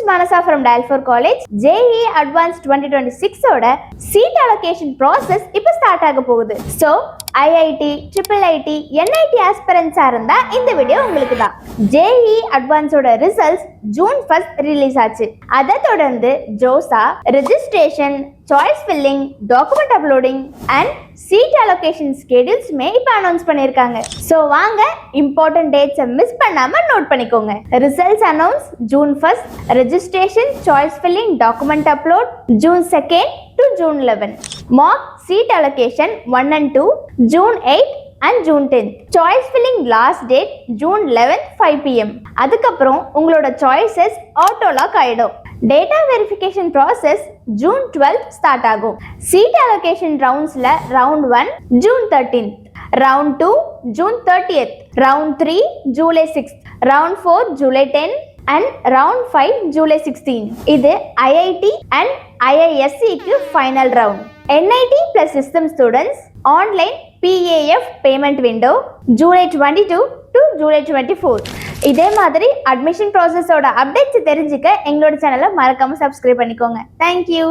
Manasa from Dalfor College. JEE Advanced 2026 ஓட seat allocation process இப்போ start ஆக போகுது. So IIT, IIIT, NIT aspirants இருந்தா இந்த வீடியோ உங்களுக்கு தான். JEE Advanced ஓட ரிசல்ட்ஸ் ஜூன் 1 ரிலீஸ் ஆச்சு. அதை தொடர்ந்து JoSAA registration, choice filling, document uploading and seat allocation ஸ்கெடியூல்ஸ்மே இப்போ அனௌன்ஸ் பண்ணியிருக்காங்க. ஸோ வாங்க இம்பார்ட்டன்ட் டேட்ஸை மிஸ் பண்ணாமல் நோட் பண்ணிக்கோங்க. Results announce June 1, registration, choice filling, document upload June 2 to June 11. Mock seat allocation 1 and 2 June 8 and June 10. Choice filling last date June 11 5 pm. அதுக்கப்புறம் உங்களோட choices auto lock ஆயிடும். Data verification process June 12 start ஆகும். Seat allocation ரவுண்ட்ஸ்ல round 1 June 13, round 2 June 30th, round 3 July 6, round 4 July 10 and round 5 July 16. இது IIT and IISc-க்கு final round. NIT plus system students online PAF payment window July 22 to July 24. இதே மாதிரி admission ப்ராசஸோட updates தெரிஞ்சுக்க எங்களோட சேனலை மறக்காம subscribe பண்ணிக்கோங்க. தேங்க்யூ.